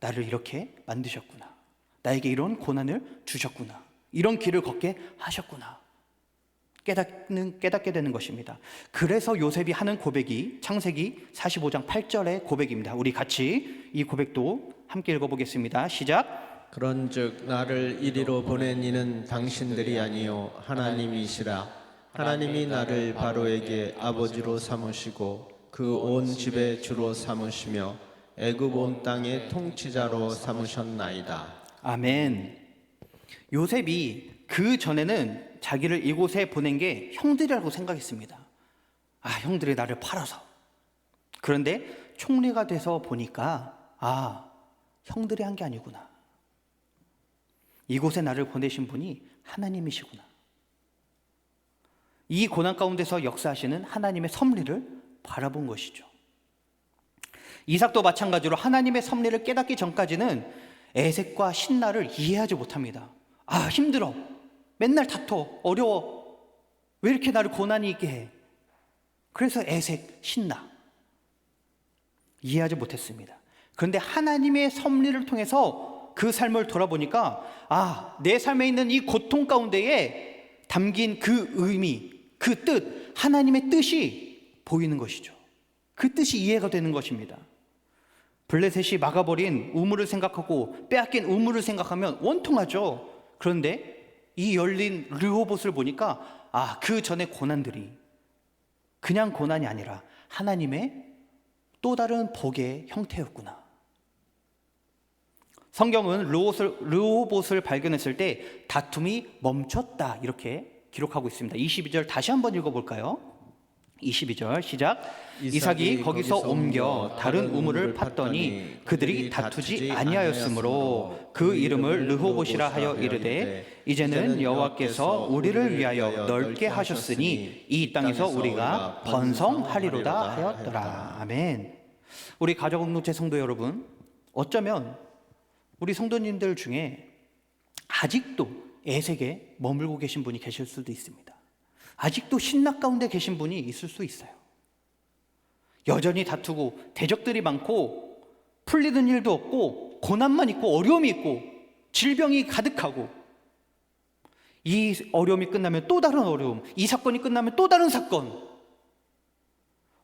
나를 이렇게 만드셨구나, 나에게 이런 고난을 주셨구나, 이런 길을 걷게 하셨구나, 깨닫게 되는 것입니다. 그래서 요셉이 하는 고백이 창세기 45장 8절의 고백입니다. 우리 같이 이 고백도 함께 읽어보겠습니다. 시작. 그런즉 나를 이리로 보낸 이는 당신들이 아니요 하나님이시라. 하나님이 나를 바로에게 아버지로 삼으시고 그 온 집의 주로 삼으시며 애굽 온 땅의 통치자로 삼으셨나이다. 아멘. 요셉이 그 전에는 자기를 이곳에 보낸 게 형들이라고 생각했습니다. 형들이 나를 팔아서. 그런데 총리가 돼서 보니까 형들이 한 게 아니구나, 이곳에 나를 보내신 분이 하나님이시구나. 이 고난 가운데서 역사하시는 하나님의 섭리를 바라본 것이죠. 이삭도 마찬가지로 하나님의 섭리를 깨닫기 전까지는 에색과 신나를 이해하지 못합니다. 힘들어, 맨날 다퉈, 어려워, 왜 이렇게 나를 고난이 있게 해? 그래서 에색, 신나 이해하지 못했습니다. 그런데 하나님의 섭리를 통해서 그 삶을 돌아보니까 내 삶에 있는 이 고통 가운데에 담긴 그 의미, 그 뜻, 하나님의 뜻이 보이는 것이죠. 그 뜻이 이해가 되는 것입니다. 블레셋이 막아버린 우물을 생각하고 빼앗긴 우물을 생각하면 원통하죠. 그런데 이 열린 르호봇을 보니까 그 전의 고난들이 그냥 고난이 아니라 하나님의 또 다른 복의 형태였구나. 성경은 르호봇을 발견했을 때 다툼이 멈췄다, 이렇게 기록하고 있습니다. 22절 다시 한번 읽어볼까요? 22절 시작. 이삭이 거기서 옮겨 다른 우물을 팠더니 그들이 다투지 아니하였으므로 그 이름을 르호봇이라 하여 이르되 이제는 여호와께서 우리를 위하여 넓게 하셨으니 이 땅에서 우리가 번성하리로다 하였더라. 아멘. 우리 가족 공동체 성도 여러분, 어쩌면 우리 성도님들 중에 아직도 에색에 머물고 계신 분이 계실 수도 있습니다. 아직도 신락 가운데 계신 분이 있을 수 있어요. 여전히 다투고 대적들이 많고 풀리는 일도 없고 고난만 있고 어려움이 있고 질병이 가득하고, 이 어려움이 끝나면 또 다른 어려움, 이 사건이 끝나면 또 다른 사건,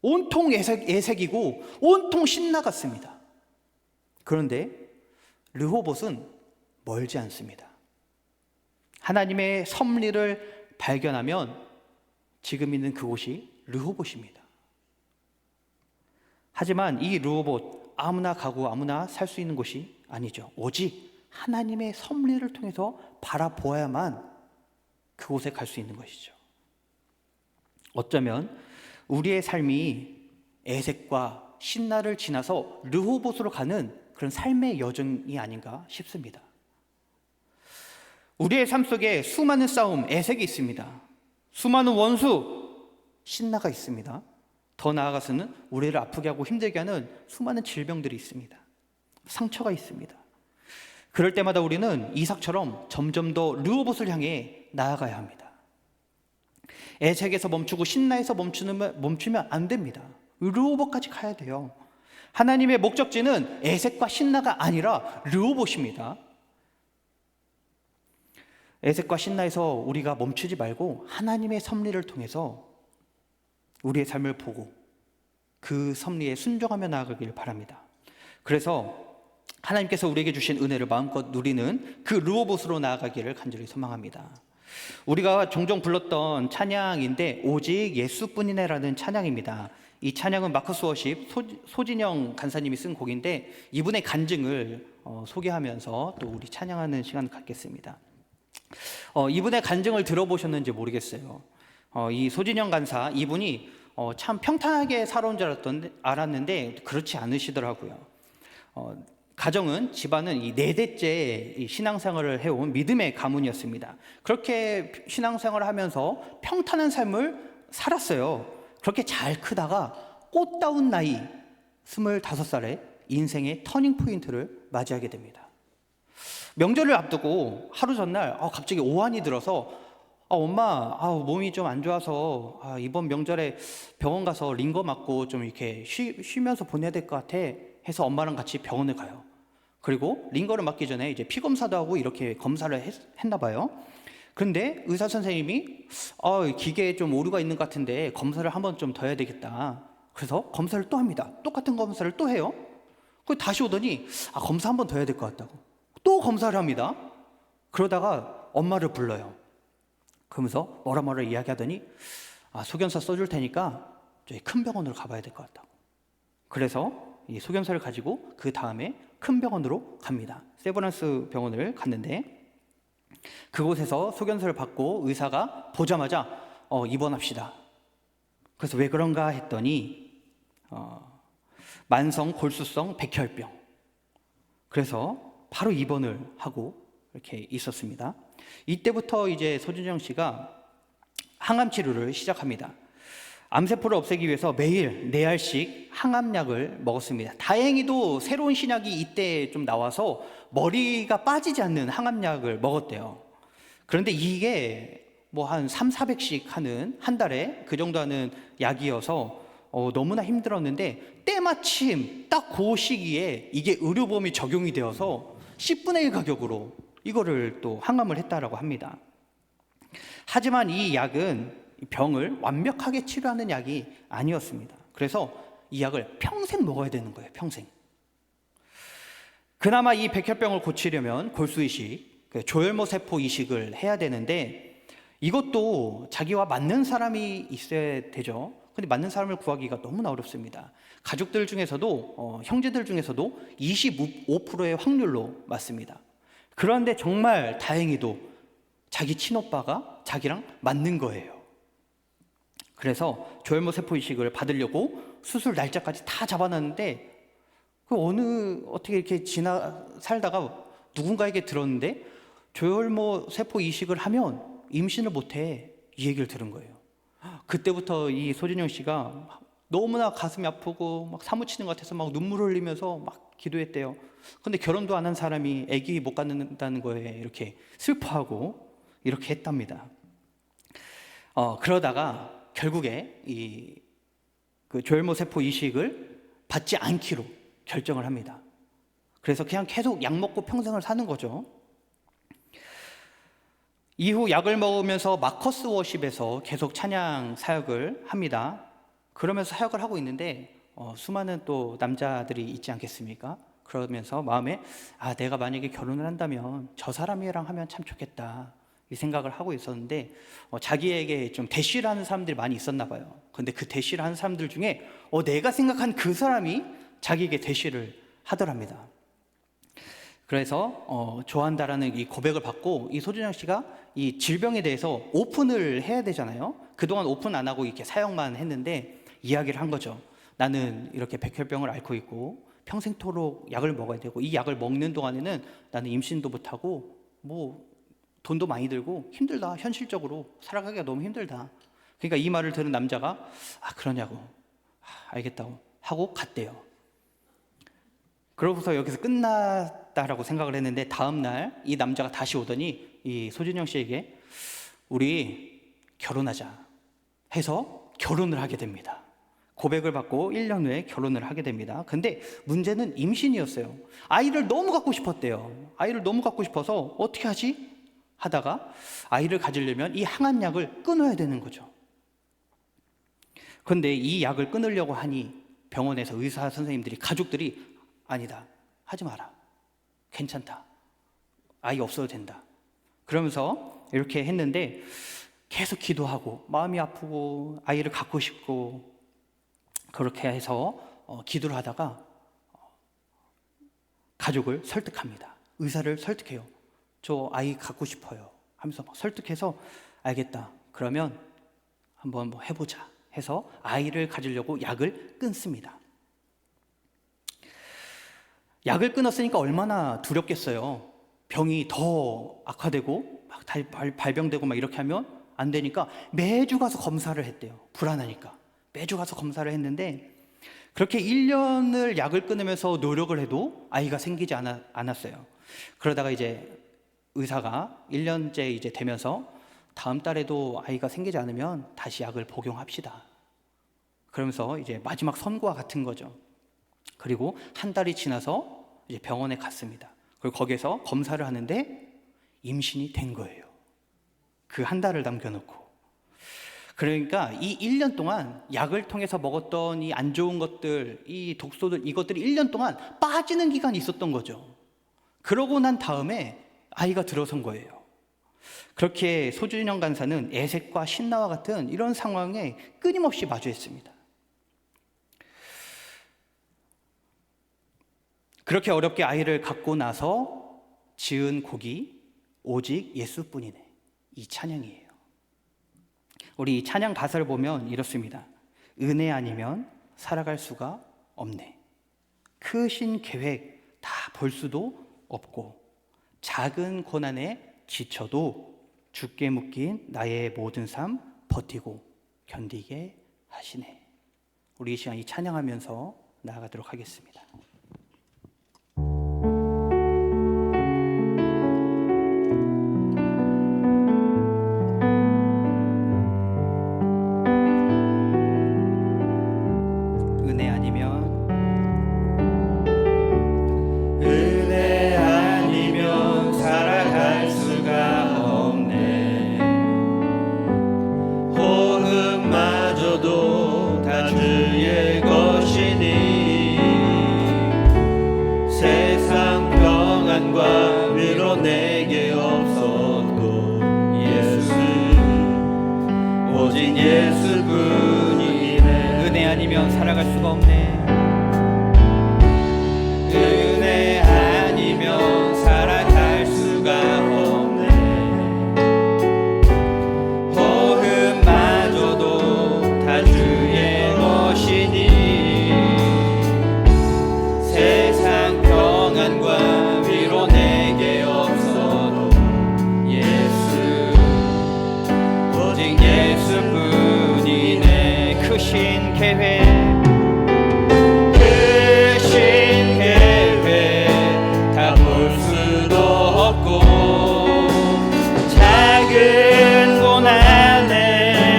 온통 애색이고 온통 신나갔습니다. 그런데 르호봇은 멀지 않습니다. 하나님의 섭리를 발견하면 지금 있는 그곳이 르호봇입니다. 하지만 이 르호봇, 아무나 가고 아무나 살 수 있는 곳이 아니죠. 오직 하나님의 섭리를 통해서 바라보아야만 그곳에 갈 수 있는 것이죠. 어쩌면 우리의 삶이 애색과 신나를 지나서 르호봇으로 가는 그런 삶의 여정이 아닌가 싶습니다. 우리의 삶 속에 수많은 싸움, 애색이 있습니다. 수많은 원수, 신나가 있습니다. 더 나아가서는 우리를 아프게 하고 힘들게 하는 수많은 질병들이 있습니다. 상처가 있습니다. 그럴 때마다 우리는 이삭처럼 점점 더 르호봇을 향해 나아가야 합니다. 애색에서 멈추고 신나에서 멈추면 안 됩니다. 르호봇까지 가야 돼요. 하나님의 목적지는 애색과 신나가 아니라 르호봇입니다. 애색과 신나에서 우리가 멈추지 말고 하나님의 섭리를 통해서 우리의 삶을 보고 그 섭리에 순종하며 나아가길 바랍니다. 그래서 하나님께서 우리에게 주신 은혜를 마음껏 누리는 그 르호봇으로 나아가기를 간절히 소망합니다. 우리가 종종 불렀던 찬양인데 오직 예수뿐이네라는 찬양입니다. 이 찬양은 마커스 워십 소진영 간사님이 쓴 곡인데 이분의 간증을 소개하면서 또 우리 찬양하는 시간을 갖겠습니다. 이분의 간증을 들어보셨는지 모르겠어요. 이 소진영 간사, 이분이 참 평탄하게 살아온 줄 알았는데 그렇지 않으시더라고요. 가정은, 집안은 이 4대째 이 신앙생활을 해온 믿음의 가문이었습니다. 그렇게 신앙생활을 하면서 평탄한 삶을 살았어요. 그렇게 잘 크다가 꽃다운 나이 25살에 인생의 터닝포인트를 맞이하게 됩니다. 명절을 앞두고 하루 전날 갑자기 오한이 들어서 엄마, 몸이 좀 안 좋아서 이번 명절에 병원 가서 링거 맞고 좀 이렇게 쉬면서 보내야 될 것 같아 해서 엄마랑 같이 병원을 가요. 그리고 링거를 맞기 전에 이제 피 검사도 하고 이렇게 검사를 했나 봐요. 그런데 의사 선생님이 기계에 좀 오류가 있는 것 같은데 검사를 한번 좀 더 해야 되겠다. 그래서 검사를 또 합니다. 똑같은 검사를 또 해요. 그리고 다시 오더니 검사 한번 더 해야 될 것 같다고. 또 검사를 합니다. 그러다가 엄마를 불러요. 그러면서 뭐라 이야기하더니 소견서 써줄 테니까 저희 큰 병원으로 가봐야 될 것 같다고. 그래서 이 소견서를 가지고 그 다음에 큰 병원으로 갑니다. 세브란스 병원을 갔는데 그곳에서 소견서를 받고 의사가 보자마자 입원합시다. 그래서 왜 그런가 했더니 만성 골수성 백혈병. 그래서 바로 입원을 하고 이렇게 있었습니다. 이때부터 이제 소진영 씨가 항암 치료를 시작합니다. 암세포를 없애기 위해서 매일 4알씩 항암약을 먹었습니다. 다행히도 새로운 신약이 이때 좀 나와서 머리가 빠지지 않는 항암약을 먹었대요. 그런데 이게 뭐 한 300~400씩 하는, 한 달에 그 정도 하는 약이어서 너무나 힘들었는데 때마침 딱 그 시기에 이게 의료보험이 적용이 되어서 10분의 1 가격으로 이거를 또 항암을 했다라고 합니다. 하지만 이 약은 병을 완벽하게 치료하는 약이 아니었습니다. 그래서 이 약을 평생 먹어야 되는 거예요. 평생. 그나마 이 백혈병을 고치려면 골수이식, 조혈모 세포 이식을 해야 되는데 이것도 자기와 맞는 사람이 있어야 되죠. 근데 맞는 사람을 구하기가 너무나 어렵습니다. 가족들 중에서도 형제들 중에서도 25%의 확률로 맞습니다. 그런데 정말 다행히도 자기 친오빠가 자기랑 맞는 거예요. 그래서 조혈모 세포 이식을 받으려고 수술 날짜까지 다 잡아놨는데 어떻게 이렇게 살다가 누군가에게 들었는데 조혈모 세포 이식을 하면 임신을 못해, 이 얘기를 들은 거예요. 그때부터 이 소진영 씨가 너무나 가슴이 아프고 막 사무치는 것 같아서 막 눈물 흘리면서 막 기도했대요. 근데 결혼도 안 한 사람이 아기 못 갖는다는 거에 이렇게 슬퍼하고 이렇게 했답니다. 그러다가 결국에 그 조혈모 세포 이식을 받지 않기로 결정을 합니다. 그래서 그냥 계속 약 먹고 평생을 사는 거죠. 이후 약을 먹으면서 마커스 워십에서 계속 찬양 사역을 합니다. 그러면서 사역을 하고 있는데 수많은 또 남자들이 있지 않겠습니까? 그러면서 마음에 내가 만약에 결혼을 한다면 저 사람이랑 하면 참 좋겠다 이 생각을 하고 있었는데 자기에게 좀 대시를 하는 사람들이 많이 있었나 봐요. 근데 그 대시를 하는 사람들 중에 내가 생각한 그 사람이 자기에게 대시를 하더랍니다. 그래서 좋아한다라는 이 고백을 받고 이 소준영 씨가 이 질병에 대해서 오픈을 해야 되잖아요. 그동안 오픈 안 하고 이렇게 사역만 했는데 이야기를 한 거죠. 나는 이렇게 백혈병을 앓고 있고 평생토록 약을 먹어야 되고 이 약을 먹는 동안에는 나는 임신도 못하고 뭐 돈도 많이 들고 힘들다. 현실적으로 살아가기가 너무 힘들다. 그러니까 이 말을 들은 남자가 그러냐고 알겠다고 하고 갔대요. 그러고서 여기서 끝났다라고 생각을 했는데 다음 날 이 남자가 다시 오더니 이 소진영 씨에게 우리 결혼하자 해서 결혼을 하게 됩니다. 고백을 받고 1년 후에 결혼을 하게 됩니다. 근데 문제는 임신이었어요. 아이를 너무 갖고 싶었대요. 아이를 너무 갖고 싶어서 어떻게 하지? 하다가 아이를 가지려면 이 항암 약을 끊어야 되는 거죠. 그런데 이 약을 끊으려고 하니 병원에서 의사 선생님들이 가족들이 아니다. 하지 마라. 괜찮다. 아이 없어도 된다. 그러면서 이렇게 했는데 계속 기도하고 마음이 아프고 아이를 갖고 싶고 그렇게 해서 기도를 하다가 가족을 설득합니다. 의사를 설득해요. 저 아이 갖고 싶어요 하면서 막 설득해서 알겠다. 그러면 한번 뭐 해보자 해서 아이를 가지려고 약을 끊습니다. 약을 끊었으니까 얼마나 두렵겠어요. 병이 더 악화되고 막 발병되고 막 이렇게 하면 안 되니까 매주 가서 검사를 했대요. 불안하니까 매주 가서 검사를 했는데 그렇게 1년을 약을 끊으면서 노력을 해도 아이가 생기지 않았어요. 그러다가 이제 의사가 1년째 이제 되면서 다음 달에도 아이가 생기지 않으면 다시 약을 복용합시다. 그러면서 이제 마지막 선고와 같은 거죠. 그리고 한 달이 지나서 이제 병원에 갔습니다. 그리고 거기에서 검사를 하는데 임신이 된 거예요. 그 한 달을 남겨놓고. 그러니까 이 1년 동안 약을 통해서 먹었던 이 안 좋은 것들, 이 독소들, 이것들이 1년 동안 빠지는 기간이 있었던 거죠. 그러고 난 다음에 아이가 들어선 거예요. 그렇게 소준영 간사는 애색과 신나와 같은 이런 상황에 끊임없이 마주했습니다. 그렇게 어렵게 아이를 갖고 나서 지은 곡이 오직 예수뿐이네. 이 찬양이에요. 우리 이 찬양 가사를 보면 이렇습니다. 은혜 아니면 살아갈 수가 없네. 크신 계획 다 볼 수도 없고 작은 고난에 지쳐도 주께 묶인 나의 모든 삶 버티고 견디게 하시네. 우리 이 시간 이 찬양하면서 나아가도록 하겠습니다. 예수뿐이네. 은혜 아니면 살아갈 수가 없네. 은혜 아니면 살아갈 수가 없네. 호흡마저도 다 주의 것이니 세상 평안과 위로 내게 없어도 오직 예수뿐이네. 크신 계획 다 볼 수도 없고 작은 고난에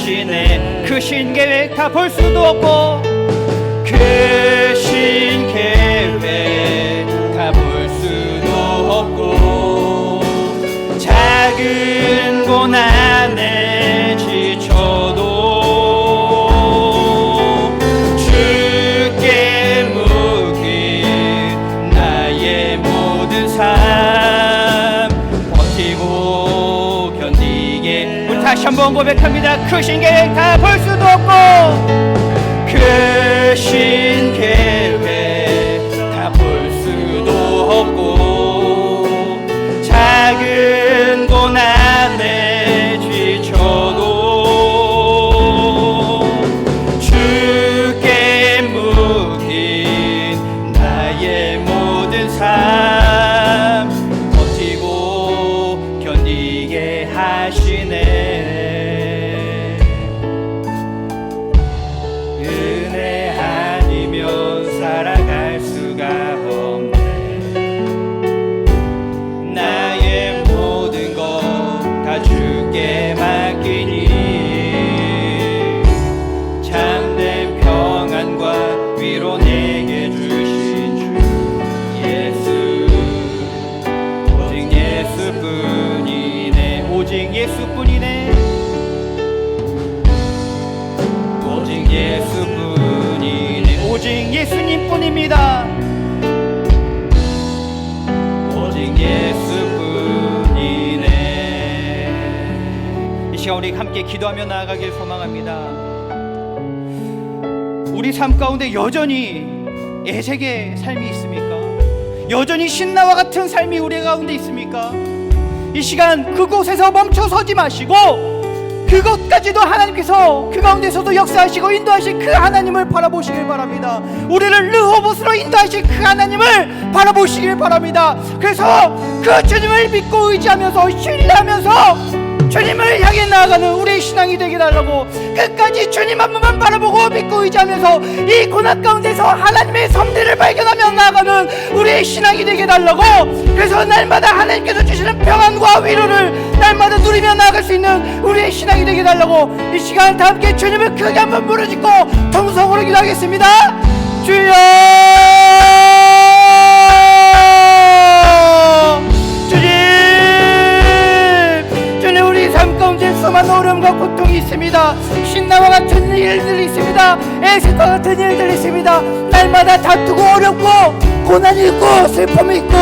하시네. 크신 계획 다 볼 수도 없고, 크신 계획 다 볼 수도 없고, 작은 고난에 지쳐도 주께 묻긴 나의 모든 삶 버티고 견디게. 우리 다시 한번 고백합니다. 크신 계획 다 볼 수도 없고, 크신 계획 다 볼 수도 없고, 작은 고난에 지쳐도 주께 묻긴 나의 모든 삶 버티고 견디게 하시네. 은혜 아니면 살아갈 수가 없네. 나의 모든 것 다 주께 맡기니 참된 평안과 위로 내게 주신 주 예수, 오직 예수뿐이네. 오직 예수뿐이네. 오직 예수뿐이네. 오직 예수님뿐입니다. 오직 예수뿐이네. 이 시간 우리 함께 기도하며 나아가길 소망합니다. 우리 삶 가운데 여전히 애색의 삶이 있습니까? 여전히 신나와 같은 삶이 우리 가운데 있습니까? 이 시간 그곳에서 멈춰서지 마시고, 그것까지도 하나님께서 그 가운데서도 역사하시고 인도하실 그 하나님을 바라보시길 바랍니다. 우리를 르호봇으로 인도하실 그 하나님을 바라보시길 바랍니다. 그래서 그 주님을 믿고 의지하면서 신뢰하면서 주님을 향해 나아가는 우리의 신앙이 되게 달라고, 끝까지 주님 한 분만 바라보고 믿고 의지하면서 이 고난 가운데서 하나님의 섭리를 발견하며 나아가는 우리의 신앙이 되게 달라고, 그래서 날마다 하나님께서 주시는 평안과 위로를 날마다 누리며 나아갈 수 있는 우리의 신앙이 되게 달라고, 이 시간 다 함께 주님을 크게 한번 부르짖고 통성으로 기도하겠습니다. 주여, 주님 우리 삶 가운데 수많은 어려움과 고통이 있습니다. 신나와 같은 일들이 있습니다. 애색과 같은 일들이 있습니다. 날마다 다투고 어렵고 고난이 있고 슬픔이 있고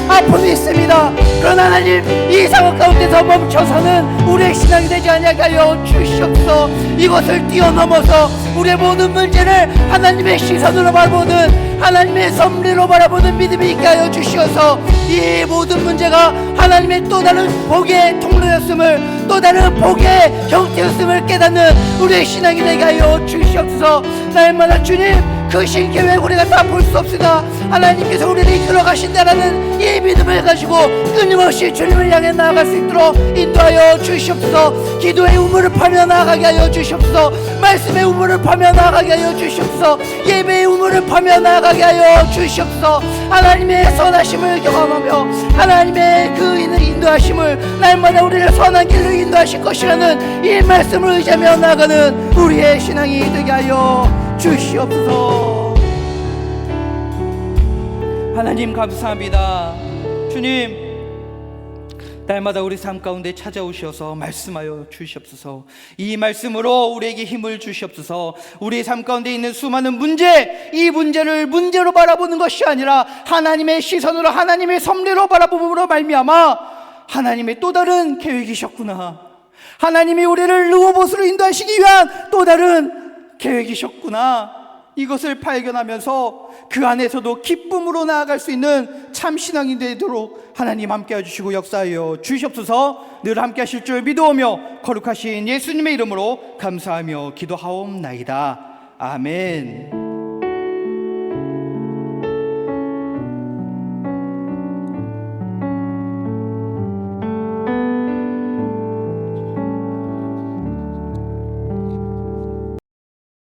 아픔이 있습니다. 그러나 하나님, 이 상황 가운데서 멈춰서는 우리의 신앙이 되지 아니하게 하여 주시옵소서. 이것을 뛰어넘어서 우리의 모든 문제를 하나님의 시선으로 바라보는, 하나님의 섭리로 바라보는 믿음이 있게 하여 주시어서 이 모든 문제가 하나님의 또 다른 복의 통로였음을, 또 다른 복의 형태였음을 깨닫는 우리의 신앙이 되게 하여 주시옵소서. 날마다 주님 크신 계획 우리가 다 볼 수 없으나 하나님께서 우리를 이끌어 가신다라는 이 믿음을 가지고 끊임없이 주님을 향해 나아갈 수 있도록 인도하여 주시옵소서. 기도의 우물을 파며 나아가게 하여 주시옵소서. 말씀의 우물을 파며 나아가게 하여 주시옵소서. 예배의 우물을 파며 나아가게 하여 주시옵소서. 하나님의 선하심을 경험하며 하나님의 그 인도하심을, 날마다 우리를 선한 길로 인도하실 것이라는 이 말씀을 의지하며 나아가는 우리의 신앙이 되게 하여 주시옵소서. 하나님 감사합니다. 주님, 날마다 우리 삶 가운데 찾아오셔서 말씀하여 주시옵소서. 이 말씀으로 우리에게 힘을 주시옵소서. 우리의 삶 가운데 있는 수많은 문제, 이 문제를 문제로 바라보는 것이 아니라 하나님의 시선으로, 하나님의 섭리로 바라봄으로 말미암아 하나님의 또 다른 계획이셨구나, 하나님이 우리를 르호봇으로 인도하시기 위한 또 다른 계획이셨구나, 이것을 발견하면서 그 안에서도 기쁨으로 나아갈 수 있는 참 신앙이 되도록 하나님 함께 해주시고 역사하여 주시옵소서. 늘 함께 하실 줄 믿어오며 거룩하신 예수님의 이름으로 감사하며 기도하옵나이다. 아멘.